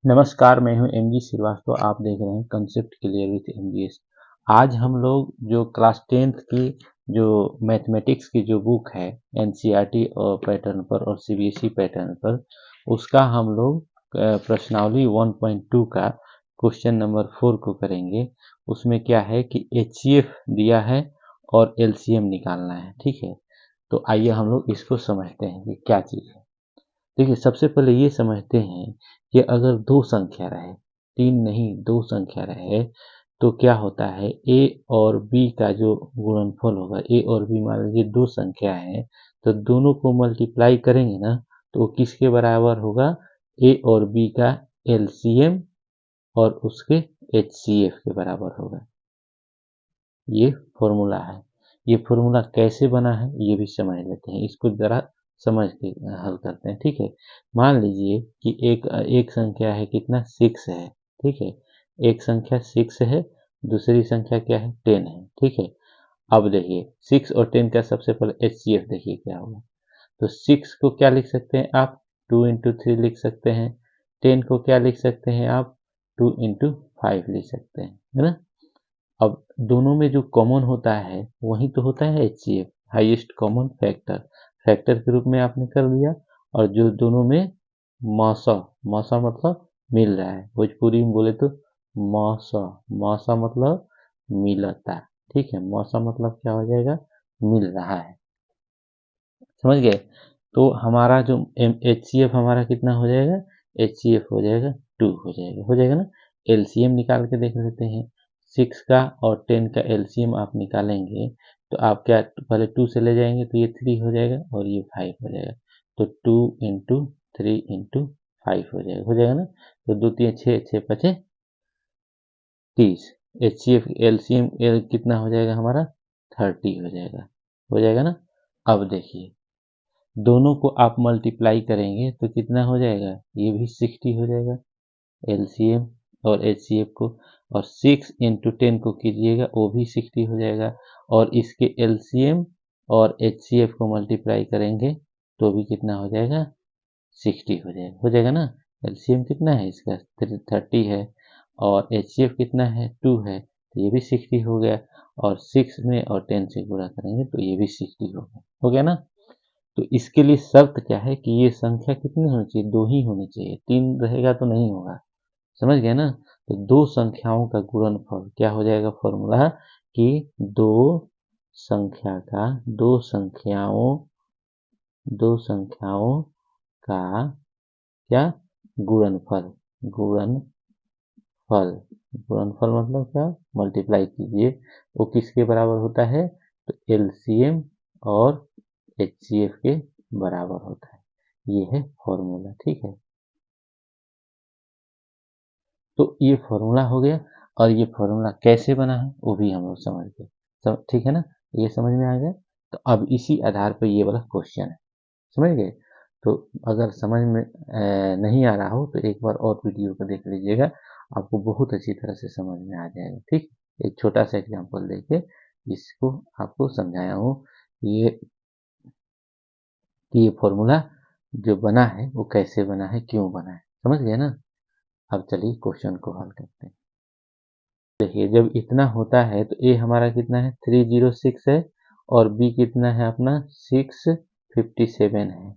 नमस्कार, मैं हूं एमजी श्रीवास्तव। आप देख रहे हैं कंसेप्ट क्लियर विथ एमजीएस। आज हम लोग जो क्लास 10th की जो मैथमेटिक्स की जो बुक है एनसीईआरटी और पैटर्न पर और सीबीएसई पैटर्न पर, उसका हम लोग प्रश्नावली 1.2 का क्वेश्चन नंबर 4 को करेंगे। उसमें क्या है कि एचसीएफ दिया है और एलसीएम निकालना है। ठीक है, तो आइए हम लोग इसको समझते हैं कि क्या चीज़ है। देखिए, सबसे पहले ये समझते हैं कि अगर दो संख्या रहे, तीन नहीं दो संख्या रहे, तो क्या होता है, ए और बी का जो गुणनफल होगा, ए और बी मान लीजिए दो संख्या है, तो दोनों को मल्टीप्लाई करेंगे ना, तो वो किसके बराबर होगा, ए और बी का एलसीएम और उसके एचसीएफ के बराबर होगा। ये फॉर्मूला है। ये फॉर्मूला कैसे बना है ये भी समझ लेते हैं, इसको जरा समझ के हल करते हैं। ठीक है, मान लीजिए कि एक संख्या है, कितना, 6 है। ठीक है, एक संख्या 6 है, दूसरी संख्या क्या है, 10 है। ठीक है, अब देखिए 6 और 10 का सबसे पहले एचसीएफ देखिए क्या होगा। तो 6 को क्या लिख सकते हैं आप, 2 इंटू 3 लिख सकते हैं। 10 को क्या लिख सकते हैं आप, 2 इंटू 5 लिख सकते हैं, है ना। अब दोनों में जो कॉमन होता है वही तो होता है HCF, highest common factor. Factor के रूप में आपने कर लिया। और जो दोनों में मौसा, मौसा मतलब मिल रहा है, भोजपुरी में बोले तो मौसा, मौसा मतलब मिलता। ठीक है, मौसा मतलब क्या हो जाएगा, मिल रहा है। समझ गए। तो हमारा जो एचसीएफ हमारा कितना हो जाएगा, एचसीएफ हो जाएगा 2 हो जाएगा ना। एलसीएम निकाल के देख लेते हैं। 6 का और 10 का एलसीएम आप निकालेंगे तो आप क्या, पहले 2 से ले जाएंगे तो ये 3 हो जाएगा और ये 5 हो जाएगा। तो 2 इंटू 3 इंटू 5 हो जाएगा ना। तो 2 3 6, 6 5 30। एचसीएफ एलसीएम कितना हो जाएगा हमारा, 30 हो जाएगा ना। अब देखिए दोनों को आप मल्टीप्लाई करेंगे तो कितना हो जाएगा, ये भी 60 हो जाएगा, एलसीएम और एचसीएफ को। और 6 इंटू 10 को कीजिएगा, वो भी 60 हो जाएगा। और इसके एलसीएम और एचसीएफ को मल्टीप्लाई करेंगे तो भी कितना हो जाएगा, 60 हो जाएगा ना। एलसीएम कितना है इसका, 30 है, और एचसीएफ कितना है, 2 है, तो ये भी 60 हो गया। और 6 में और 10 से गुणा करेंगे तो ये भी 60 हो गया ना। तो इसके लिए शर्त क्या है कि ये संख्या कितनी होनी चाहिए, दो ही होनी चाहिए, तीन रहेगा तो नहीं होगा। समझ गए ना। तो दो संख्याओं का गुणनफल क्या हो जाएगा, फॉर्मूला कि दो संख्या का दो संख्याओं का क्या, गुणनफल। गुणनफल गुणनफल मतलब क्या, मल्टीप्लाई कीजिए, वो किसके बराबर होता है, तो एलसीएम और एचसीएफ के बराबर होता है। ये है फॉर्मूला। ठीक है, तो ये फॉर्मूला हो गया। और ये फॉर्मूला कैसे बना है वो भी हम लोग समझ गए। सब ठीक है ना, ये समझ में आ गया। तो अब इसी आधार पर ये वाला क्वेश्चन है, समझ गए। तो अगर समझ में नहीं आ रहा हो तो एक बार और वीडियो को देख लीजिएगा, आपको बहुत अच्छी तरह से समझ में आ जाएगा। ठीक, एक छोटा सा एग्जांपल देके इसको आपको समझाया हूँ। ये कि ये फॉर्मूला जो बना है वो कैसे बना है, क्यों बना है, समझ गए ना। अब चलिए क्वेश्चन को हल करते हैं। देखिए जब इतना होता है तो ए हमारा कितना है, 306 है, और बी कितना है अपना, 657 है।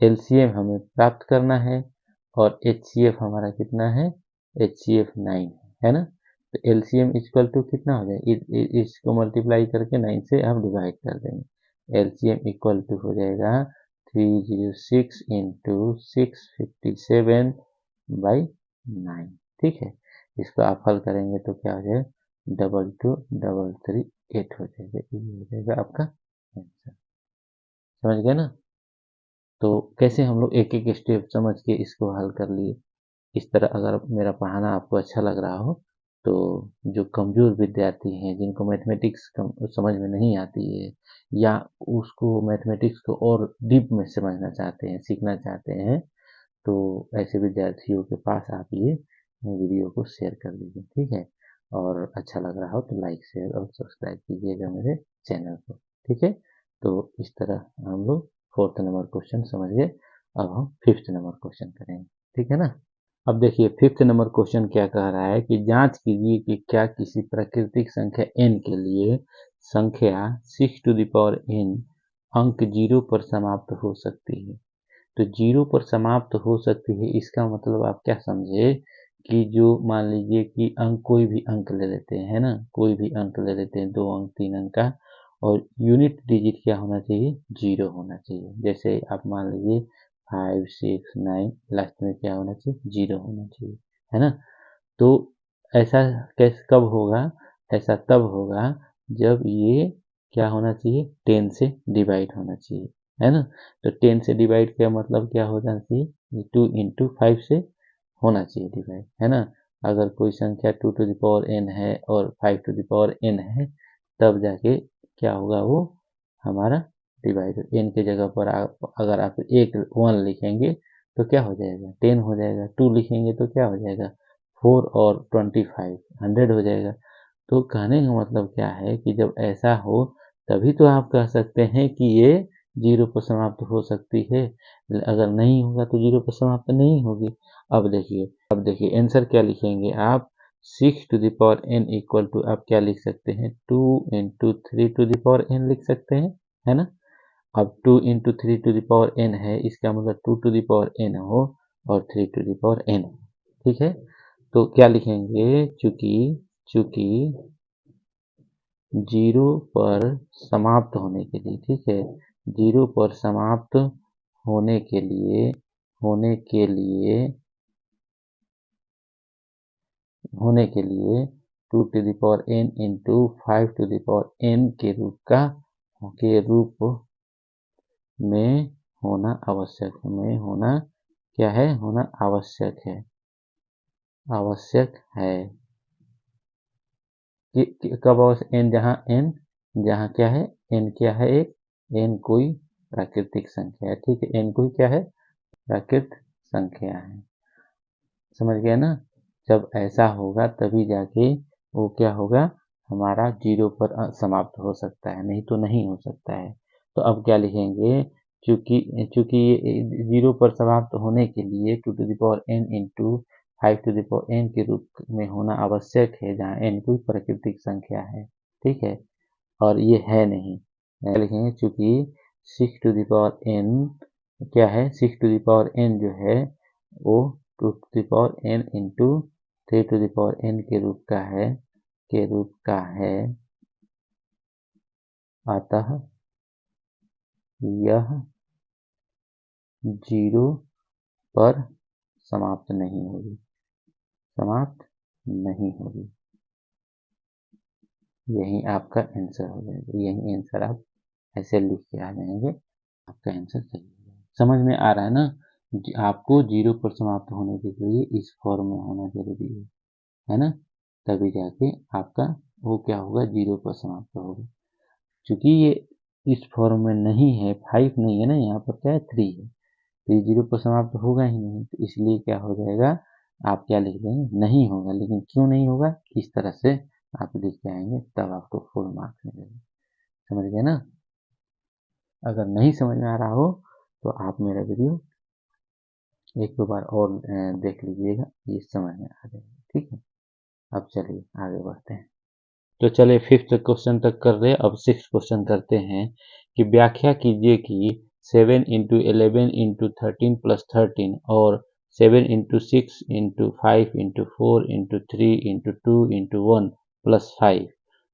एलसीएम हमें प्राप्त करना है, और एचसीएफ हमारा कितना है, एचसीएफ 9 है ना। तो एलसीएम इक्वल टू कितना हो जाएगा, इसको मल्टीप्लाई करके 9 से आप डिवाइड कर देंगे। एलसीएम इक्वल टू हो जाएगा 306 इंटू 657 बाई 9। ठीक है, इसको आप हल करेंगे तो क्या हो जाएगा, 222338 हो जाएगा। ये हो जाएगा आपका आंसर। समझ गए ना। तो कैसे हम लोग एक एक स्टेप समझ के इसको हल कर लिए। इस तरह अगर मेरा पढ़ाना आपको अच्छा लग रहा हो तो जो कमज़ोर विद्यार्थी हैं, जिनको मैथमेटिक्स समझ में नहीं आती है, या उसको मैथमेटिक्स को और डीप में समझना चाहते हैं, सीखना चाहते हैं, तो ऐसे विद्यार्थियों के पास आप ये वीडियो को शेयर कर दीजिए। ठीक है, और अच्छा लग रहा हो तो लाइक शेयर और सब्सक्राइब कीजिएगा मेरे चैनल को। ठीक है, तो इस तरह हम लोग 4th नंबर क्वेश्चन समझ गए। अब हम 5th नंबर क्वेश्चन करेंगे। ठीक है ना। अब देखिए 5th नंबर क्वेश्चन क्या कह रहा है कि जांच कीजिए कि क्या किसी प्राकृतिक संख्या n के लिए संख्या 6 टू द पावर n अंक 0 पर समाप्त हो सकती है। तो 0 पर समाप्त हो सकती है, इसका मतलब आप क्या समझे कि जो मान लीजिए कि अंक कोई भी अंक ले लेते हैं, है ना, कोई भी अंक ले लेते हैं, 2 अंक 3 अंक का, और यूनिट डिजिट क्या होना चाहिए, 0 होना चाहिए। जैसे आप मान लीजिए 5 6 9 लास्ट में क्या होना चाहिए, 0 होना चाहिए, है ना। तो ऐसा कैसे कब होगा, ऐसा तब होगा जब ये क्या होना चाहिए, 10 से डिवाइड होना चाहिए, है ना। तो 10 से डिवाइड का मतलब क्या हो जाना चाहिए, 2 इंटू 5 से होना चाहिए डिवाइड, है ना। अगर कोई संख्या 2 टू द पावर n है और 5 टू द पावर n है, तब जाके क्या होगा, वो हमारा डिवाइड, n की जगह पर अगर आप एक 1 लिखेंगे तो क्या हो जाएगा, 10 हो जाएगा, 2 लिखेंगे तो क्या हो जाएगा, 4 और 25 100 हो जाएगा। तो कहने का मतलब क्या है कि जब ऐसा हो तभी तो आप कह सकते हैं कि ये 0 पर समाप्त हो सकती है, अगर नहीं होगा तो 0 पर समाप्त नहीं होगी। अब देखिए आंसर क्या लिखेंगे आप, 6 to the power n equal to आप क्या लिख सकते हैं, 2 into 3 to the power n लिख सकते हैं, है ना। अब 2 into 3 to the power n है, इसका मतलब 2 टू द पावर n हो और 3 टू द पावर n हो, ठीक है। तो क्या लिखेंगे, चूंकि चूंकि 0 पर समाप्त होने के लिए, ठीक है, 0 पर समाप्त होने के लिए होने के लिए होने के लिए 2 to the power n into 5 to the power n के रूप में होना आवश्यक, में होना क्या है, होना आवश्यक है, आवश्यक है कि कब आवश्यक, n जहाँ n, जहाँ क्या है, n क्या है, एक n कोई प्राकृतिक संख्या है, ठीक है, n कोई क्या है, प्राकृत संख्या है, समझ गया ना। जब ऐसा होगा तभी जाके वो क्या होगा, हमारा 0 पर समाप्त हो सकता है, नहीं तो नहीं हो सकता है। तो अब क्या लिखेंगे, चूंकि चूंकि ये 0 पर समाप्त होने के लिए 2 to the power n into 5 to the power n के रूप में होना आवश्यक है, जहाँ n कोई प्राकृतिक संख्या है, ठीक है, और ये है नहीं, क्या लिखेंगे, चूंकि 6 टू द पावर n क्या है, 6 टू द पावर n जो है वो 2 to the power n into 3 to the power n के रूप का है, अतः यह 0 पर समाप्त नहीं होगी, समाप्त नहीं होगी। यही आपका आंसर हो जाएगा, यही आंसर आप ऐसे लिख के आ जाएंगे, आपका आंसर सही है। समझ में आ रहा है ना, आपको 0 पर समाप्त होने के लिए इस फॉर्म में होना जरूरी है ना, तभी जाके आपका वो क्या होगा, 0 पर समाप्त होगा। चूंकि ये इस फॉर्म में नहीं है, 5 नहीं है ना, यहाँ पर क्या है, 3 है, तो ये 0 पर समाप्त होगा ही नहीं, तो इसलिए क्या हो जाएगा, आप क्या लिख देंगे, नहीं होगा। लेकिन क्यों नहीं होगा, इस तरह से आप लिख के आएंगे, तब आपको फुल मार्क्स मिलेगा, समझ गए ना। अगर नहीं समझ में आ रहा हो तो आप मेरा वीडियो एक दो बार और देख लीजिएगा, ये समझ में आ जाएगा, ठीक है। अब चलिए आगे बढ़ते हैं। तो चलिए 5th क्वेश्चन तक कर रहे हैं, अब 6th क्वेश्चन करते हैं कि व्याख्या कीजिए कि 7 इंटू 11 इंटू 13 प्लस 13 और 7 into 6 into 5 into 4 into 3 into 2 into 1 plus 5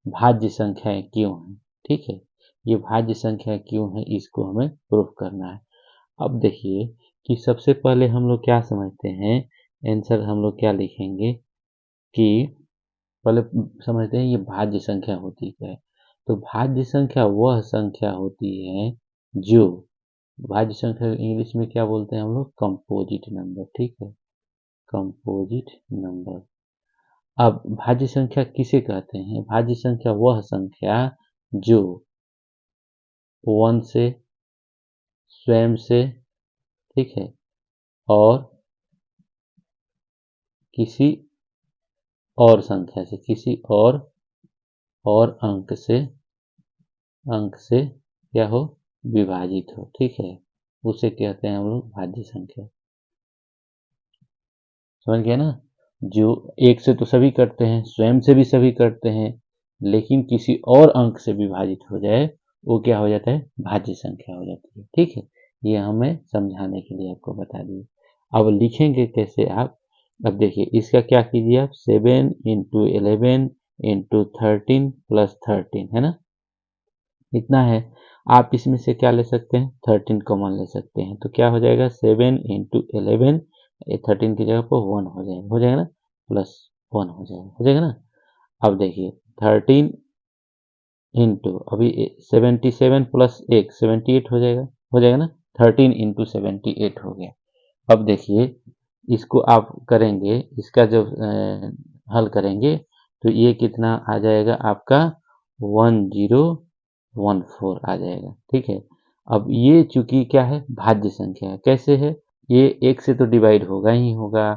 भाज्य संख्याएं क्यों हैं, ठीक है। ये भाज्य संख्या क्यों है, इसको हमें प्रूफ करना है। अब देखिए कि सबसे पहले हम लोग क्या समझते हैं, आंसर हम लोग क्या लिखेंगे कि पहले समझते हैं ये भाज्य संख्या होती क्या है। तो भाज्य संख्या वह संख्या होती है जो, भाज्य संख्या इंग्लिश में क्या बोलते हैं हम लोग, कंपोजिट नंबर, ठीक है, कंपोजिट नंबर। अब भाज्य संख्या किसे कहते हैं, भाज्य संख्या वह संख्या जो 1 से, स्वयं से, ठीक है, और किसी और संख्या से, किसी और अंक से क्या हो, विभाजित हो, ठीक है, उसे कहते हैं हम लोग भाज्य संख्या। समझ गए ना। जो एक से तो सभी करते हैं, स्वयं से भी सभी करते हैं, लेकिन किसी और अंक से विभाजित हो जाए वो क्या हो जाता है, भाज्य संख्या हो जाती है। ठीक है, ये हमें समझाने के लिए आपको बता दिए। अब लिखेंगे कैसे आप, अब देखिए इसका क्या कीजिए आप, 7 इंटू 11 इंटू 13 प्लस 13 है ना, इतना है। आप इसमें से क्या ले सकते हैं, 13 कॉमन ले सकते हैं, तो क्या हो जाएगा 7 इंटू 11, 13 की जगह पर 1 हो जाएगा ना, प्लस 1 हो जाएगा ना। अब देखिए 13 इंटू अभी 77 प्लस 1 78 हो जाएगा ना, 13 इंटू 78 हो गया। अब देखिए इसको आप करेंगे, इसका जब हल करेंगे तो ये कितना आ जाएगा आपका 1014 आ जाएगा। ठीक है, अब ये चूंकि क्या है, भाज्य संख्या है, कैसे है, ये एक से तो डिवाइड होगा ही होगा,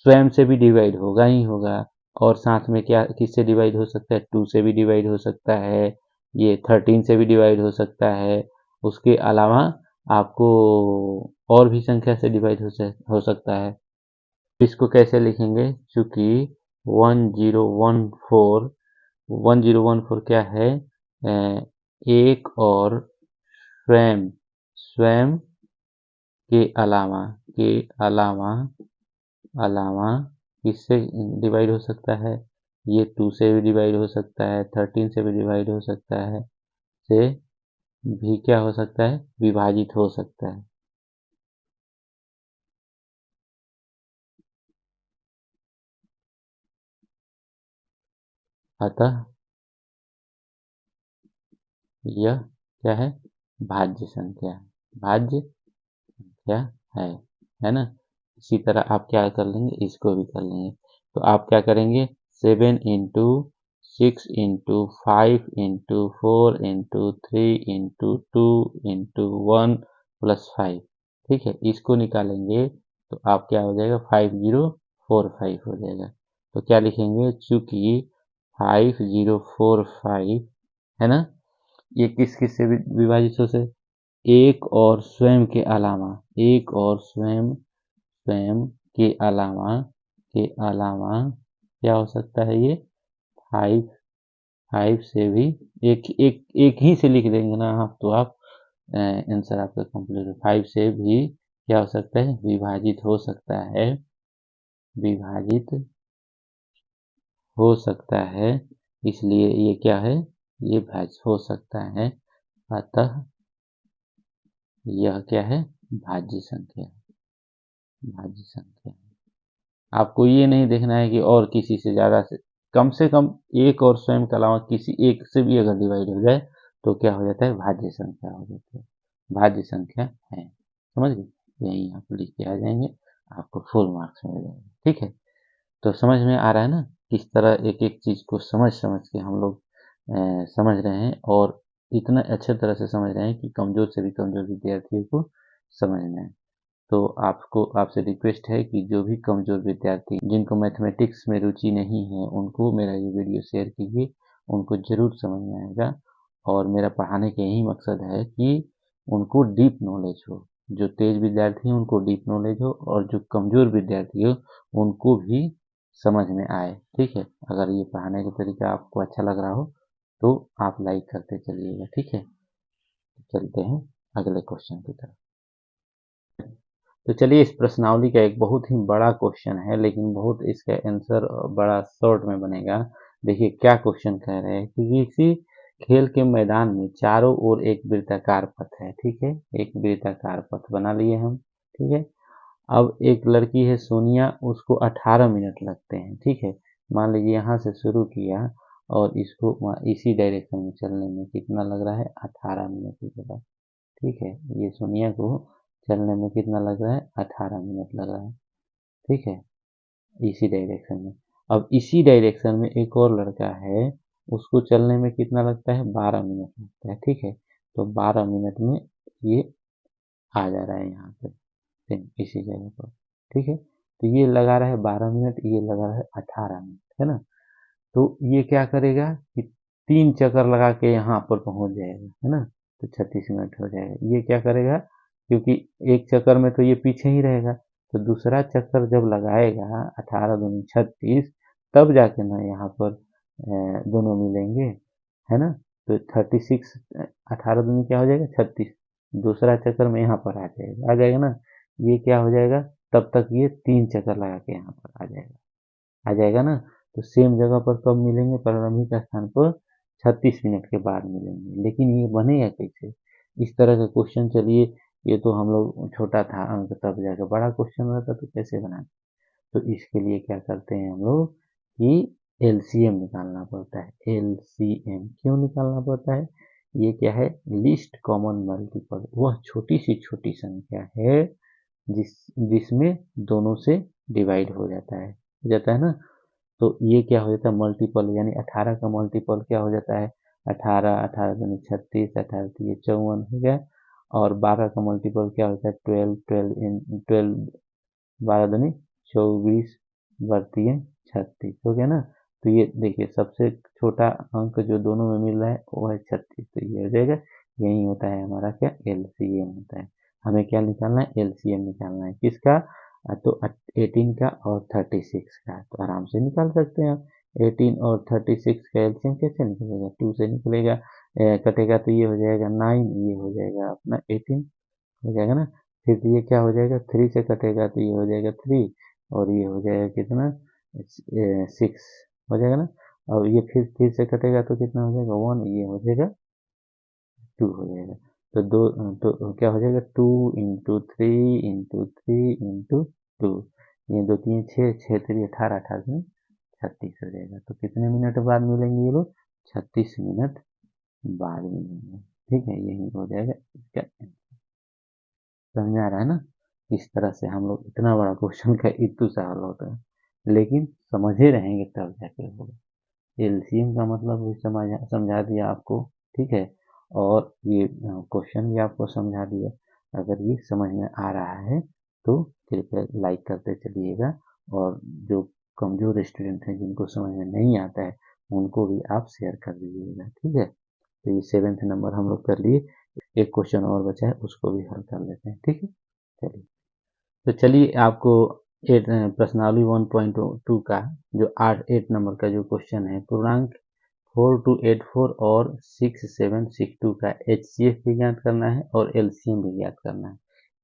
स्वयं से भी डिवाइड होगा ही होगा, और साथ में क्या किससे डिवाइड हो सकता है, 2 से भी डिवाइड हो सकता है, ये 13 से भी डिवाइड हो सकता है, उसके अलावा आपको और भी संख्या से डिवाइड हो सकता है। इसको कैसे लिखेंगे, चूंकि 1014 1014 क्या है, एक और स्वयं स्वयं के अलावा अलावा किससे डिवाइड हो सकता है, ये 2 से भी डिवाइड हो सकता है, 13 से भी डिवाइड हो सकता है, से भी क्या हो सकता है, विभाजित हो सकता है। अतः यह क्या है, भाज्य संख्या, भाज्य संख्या है है ना। इसी तरह आप क्या कर लेंगे, इसको भी कर लेंगे। तो आप क्या करेंगे, 7 into 6 into 5 into 4 into 3 into 2 into 1 plus 5, ठीक है, इसको निकालेंगे तो आप क्या हो जाएगा, 5045 हो जाएगा। तो क्या लिखेंगे, चूंकि 5045 है ना, ये किस किस से विभाजित हो से, एक और स्वयं के अलावा, एक और स्वयं स्वयं के अलावा क्या हो सकता है, ये 5 5 से भी, एक एक एक ही से लिख देंगे ना आप, तो आप आंसर आपका कंप्लीट, 5 से भी क्या हो सकता है, विभाजित हो सकता है, विभाजित हो सकता है, इसलिए ये क्या है, ये भाज्य हो सकता है, अतः यह क्या है, भाज्य संख्या, भाज्य संख्या। आपको ये नहीं देखना है कि और किसी से कम एक और स्वयं के अलावा किसी एक से भी अगर डिवाइड हो जाए तो क्या हो जाता है, भाज्य संख्या हो जाती है, भाज्य संख्या है। समझ गए, यही आप लिख के आ जाएंगे, आपको फुल मार्क्स मिल जाएंगे। ठीक है, तो समझ में आ रहा है ना, किस तरह एक एक चीज को समझ समझ के हम लोग समझ रहे हैं, और इतना अच्छे तरह से समझ रहे हैं कि कमजोर से भी कमजोर विद्यार्थियों को समझना है। तो आपको आपसे रिक्वेस्ट है कि जो भी कमजोर विद्यार्थी जिनको मैथमेटिक्स में रुचि नहीं है, उनको मेरा ये वीडियो शेयर कीजिए, उनको जरूर समझ में आएगा। और मेरा पढ़ाने का यही मकसद है कि उनको डीप नॉलेज हो, जो तेज विद्यार्थी हैं उनको डीप नॉलेज हो, और जो कमजोर विद्यार्थी हो उनको भी समझ में आए। ठीक है, अगर ये पढ़ाने का तरीका आपको अच्छा लग रहा हो तो आप लाइक करते चलिएगा। ठीक है, चलते हैं अगले क्वेश्चन की तरफ। तो चलिए, इस प्रश्नावली का एक बहुत ही बड़ा क्वेश्चन है, लेकिन बहुत इसका आंसर बड़ा शॉर्ट में बनेगा। देखिए क्या क्वेश्चन कह रहे हैं कि किसी खेल के मैदान में चारों ओर एक वृत्ताकार पथ है। ठीक है, एक वृत्ताकार पथ बना लिए हम। ठीक है, अब एक लड़की है सोनिया, उसको 18 मिनट लगते हैं। ठीक है, मान लीजिए यहाँ से शुरू किया और इसको इसी डायरेक्शन में चलने में कितना लग रहा है, 18 मिनट की जगह। ठीक है, ये सोनिया को चलने में कितना लग रहा है, 18 मिनट लग रहा है। ठीक है, इसी डायरेक्शन में। अब इसी डायरेक्शन में एक और लड़का है, उसको चलने में कितना लगता है, 12 मिनट लगता है। ठीक है, तो 12 मिनट में ये आ जा रहा है यहाँ पे, इसी जगह पर। ठीक है, तो ये लगा रहा है 12 मिनट, ये लगा रहा है 18 मिनट, है ना। तो ये क्या करेगा कि 3 चक्कर लगा के यहाँ पर पहुंच जाएगा, है ना, तो 36 मिनट हो जाएगा। ये क्या करेगा, क्योंकि एक चक्कर में तो ये पीछे ही रहेगा, तो दूसरा चक्कर जब लगाएगा 18 दूनी 36, तब जाके ना यहाँ पर दोनों मिलेंगे, है ना। तो 36, 18 दूनी क्या हो जाएगा 36, दूसरा चक्कर में यहाँ पर आ जाएगा ना। ये क्या हो जाएगा, तब तक ये 3 चक्कर लगा के यहाँ पर आ जाएगा ना। तो सेम जगह पर कब मिलेंगे, प्रारंभिक स्थान पर 36 मिनट के बाद मिलेंगे। लेकिन ये बनेगा कैसे, इस तरह का क्वेश्चन, चलिए ये तो हम लोग छोटा था अंक, तब जाकर बड़ा क्वेश्चन रहता तो कैसे बनाते। तो इसके लिए क्या करते हैं हम लोग कि एलसीएम निकालना पड़ता है। एलसीएम क्यों निकालना पड़ता है, ये क्या है, लीस्ट कॉमन मल्टीपल, वह छोटी संख्या है जिसमें दोनों से डिवाइड हो जाता है ना। तो ये क्या हो जाता है मल्टीपल, यानी 18 का मल्टीपल क्या हो जाता है 18, 18 दूनी 36, 18 तो ये 54 हो गया। और 12 का मल्टीपल क्या होता है 12, 12 12 दूनी 24, बढ़ती है 36 हो गया ना। तो ये देखिए सबसे छोटा अंक जो दोनों में मिल रहा है वो है 36, तो ये हो जाएगा, यही होता है हमारा क्या एलसीएम होता है। हमें क्या निकालना है, एलसीएम निकालना है किसका, तो 18 का और 36 का। तो आराम से निकाल सकते हैं आप। 18 और 36 का एलसीएम कैसे निकलेगा, 2 से निकलेगा, कटेगा तो ये हो जाएगा 9, ये हो जाएगा अपना 18 हो जाएगा ना। फिर ये क्या हो जाएगा, 3 से कटेगा तो ये हो जाएगा 3, और ये हो जाएगा कितना 6 हो जाएगा ना। और ये फिर से कटेगा तो कितना हो जाएगा 1, ये हो जाएगा 2 हो जाएगा। तो तो क्या हो जाएगा 2 इंटू 3 इंटू 3 इंटू 2, ये 2 3 6, 6 3 18, 18 में 36 हो जाएगा। तो कितने मिनट बाद मिलेंगे ये लोग, 36 मिनट बाद मिलेंगे। ठीक है, यही हो जाएगा इसका। समझ आ रहा है ना, इस तरह से हम लोग इतना बड़ा क्वेश्चन का इतू सा हल होता है, लेकिन समझे रहेंगे तब जाके होगा। एलसीएम का मतलब भी समझा दिया आपको, ठीक है। और ये क्वेश्चन भी आपको समझा दिया। अगर ये समझ में आ रहा है तो कृपया लाइक करते चलिएगा, और जो कमजोर स्टूडेंट हैं जिनको समझ में नहीं आता है उनको भी आप शेयर कर दीजिएगा, ठीक है। तो ये 7th नंबर हम लोग कर लिए। एक क्वेश्चन और बचा है, उसको भी हल कर लेते हैं, ठीक है। चलिए, तो चलिए आपको एट प्रश्नावली 1.2 का जो 8 नंबर का जो क्वेश्चन है, पूर्णांक 4284 और 6762 का एचसीएफ भी ज्ञात करना है और एलसीएम भी ज्ञात करना है।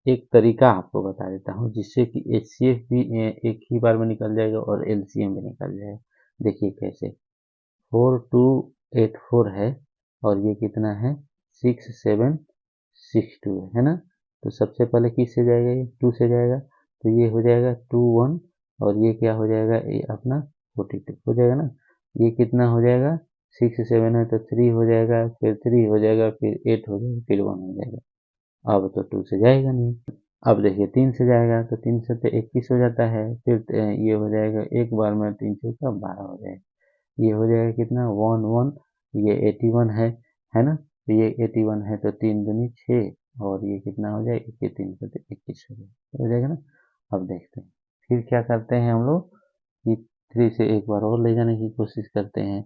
एक तरीका आपको बता देता हूँ जिससे कि एचसीएफ भी एक ही बार में निकल जाएगा और एलसीएम भी निकल जाएगा। देखिए कैसे, 4284 है और ये कितना है 6762 है ना। तो सबसे पहले किससे जाएगा, ये 2 से जाएगा, तो ये हो जाएगा 21, और ये क्या हो जाएगा, ये अपना 42 हो जाएगा ना। ये कितना हो जाएगा, 6 7 है तो 3 हो जाएगा, फिर 3 हो जाएगा, फिर 8 हो जाएगा, फिर 1 हो जाएगा। अब तो 2 से जाएगा नहीं। अब देखिए 3 से जाएगा, तो 3 से तो 21 हो जाता है, फिर ये हो जाएगा एक बार में 3 से का 12 हो जाएगा। ये हो जाएगा कितना 1 1, ये 81 है ना। तो ये 81 है तो 3 दूनी 6, और ये कितना हो जाएगा 21, 3 से तो 21 हो जाएगा ना। अब देखते हैं फिर क्या करते हैं हम लोग कि 3 से एक बार और ले जाने की कोशिश करते हैं।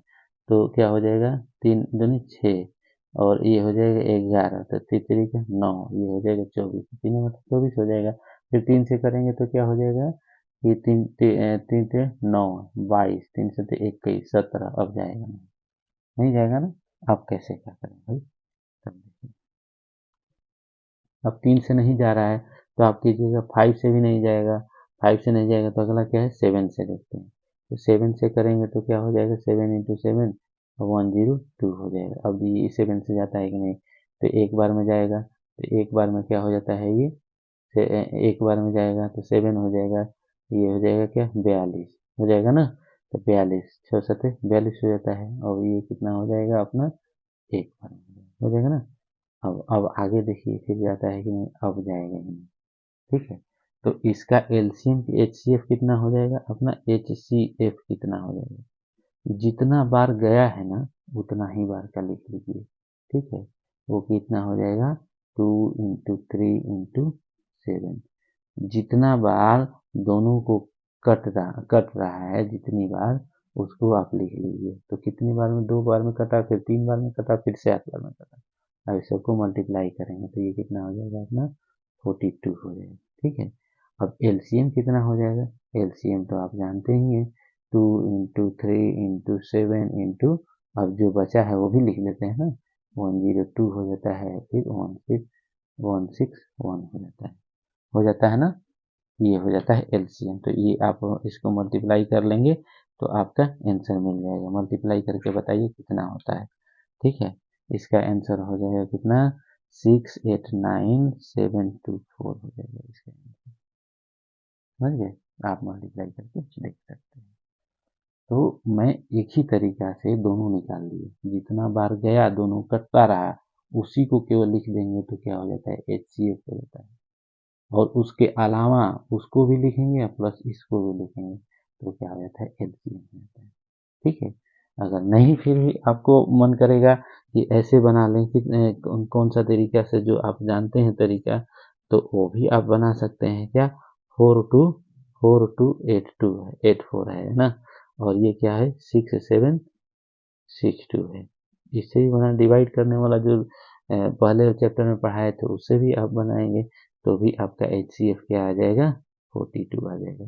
तो क्या हो जाएगा 3 दूनी 6, और ये हो जाएगा 11, तो 3 3 का 9, ये हो जाएगा 24, 3 मतलब 24 हो जाएगा। फिर 3 से करेंगे तो क्या हो जाएगा, ये 3 3 से 9, 22, 3 से तो 21, 17, अब जाएगा नहीं जाएगा ना। अब कैसे क्या करें भाई, तब देखिए। अब 3 से नहीं जा रहा है तो आप कीजिएगा 5 से भी नहीं जाएगा, 5 से नहीं जाएगा तो अगला क्या है 7 से देखते हैं। तो 7 से करेंगे तो क्या हो जाएगा 7 इंटू 7, 102 हो जाएगा। अब ये 7 से जाता है कि नहीं, तो एक बार में जाएगा, तो एक बार में क्या हो जाता है ये एक बार में जाएगा तो 7 हो जाएगा, ये हो जाएगा क्या 42 हो जाएगा ना। तो 42 6 7 42 हो जाता है, और ये कितना हो जाएगा अपना एक बार में हो जाएगा ना। अब आगे देखिए फिर जाता है कि नहीं, अब जाएगा ही नहीं, ठीक है। तो इसका एलसीएम एचसीएफ कितना हो जाएगा, अपना एचसीएफ कितना हो जाएगा, जितना बार गया है ना उतना ही बार का लिख लीजिए, ठीक है। वो कितना हो जाएगा 2 इंटू 3 इंटू 7, जितना बार दोनों को कट रहा है, जितनी बार उसको आप लिख लीजिए। तो कितनी बार में, 2 बार में कटा, फिर 3 बार में कटा, फिर 7 बार में कटा। अब सबको मल्टीप्लाई करेंगे तो ये कितना हो जाएगा अपना 42 हो जाएगा, ठीक है। अब एलसीएम कितना हो जाएगा, एलसीएम तो आप जानते ही हैं, 2 इंटू 3 इंटू 7 इंटू, अब जो बचा है वो भी लिख लेते हैं ना, 102 हो जाता है, फिर 161 हो जाता है ना, ये हो जाता है एलसीएम। तो ये आप इसको मल्टीप्लाई कर लेंगे तो आपका आंसर मिल जाएगा, मल्टीप्लाई करके बताइए कितना होता है। ठीक है, इसका आंसर हो जाएगा कितना, 689724 हो जाएगा इसका आंसर। समझ गए, आप मल्टीप्लाई करके देख सकते हैं। तो मैं एक ही तरीका से दोनों निकाल लिए, जितना बार गया दोनों कटता रहा, उसी को केवल लिख देंगे तो क्या हो जाता है, HCF हो जाता है। और उसके अलावा उसको भी लिखेंगे प्लस इसको भी लिखेंगे तो क्या हो जाता है, एलसीएम हो जाता है। ठीक है, अगर नहीं फिर भी आपको मन करेगा कि ऐसे बना लें कि कौन सा तरीका से जो आप जानते हैं तरीका, तो वो भी आप बना सकते हैं। क्या, 4242 है, 84 है ना, और ये क्या है, 6762 है। इससे भी बना, डिवाइड करने वाला जो पहले चैप्टर में पढ़ाए थे उससे भी आप बनाएंगे तो भी आपका HCF क्या आ जाएगा, 42 आ जाएगा।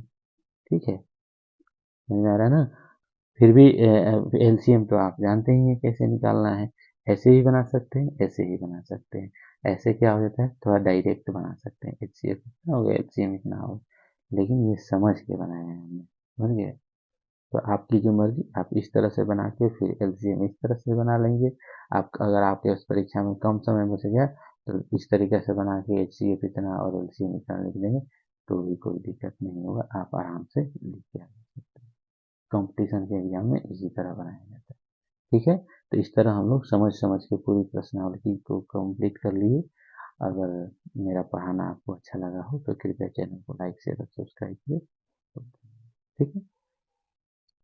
ठीक है, समझ में आ रहा है ना। फिर भी एलसीएम तो आप जानते ही हैं कैसे निकालना है, ऐसे ही बना सकते हैं, ऐसे ही बना सकते हैं। ऐसे क्या हो जाता है, थोड़ा डायरेक्ट बना सकते हैं, HCF इतना हो गया, एलसीएम इतना हो गया, लेकिन ये समझ के बनाया है हमने, समझ गए। तो आपकी जो मर्जी, आप इस तरह से बना के फिर एलसीएम इस तरह से बना लेंगे। आप अगर आपके उस परीक्षा में कम समय बच गया तो इस तरीके से बना के HCF इतना और एलसीएम इतना लिख देंगे तो भी कोई दिक्कत नहीं होगा, आप आराम से लिख के आ सकते हैं। कंपटीशन के एग्जाम में इसी तरह बनाया जाता है। ठीक है, तो इस तरह हम लोग समझ समझ के पूरी प्रश्नावली को कंप्लीट कर लिए। अगर मेरा पढ़ाना आपको अच्छा लगा हो तो कृपया चैनल को लाइक शेयर और सब्सक्राइब कीजिए। ठीक है।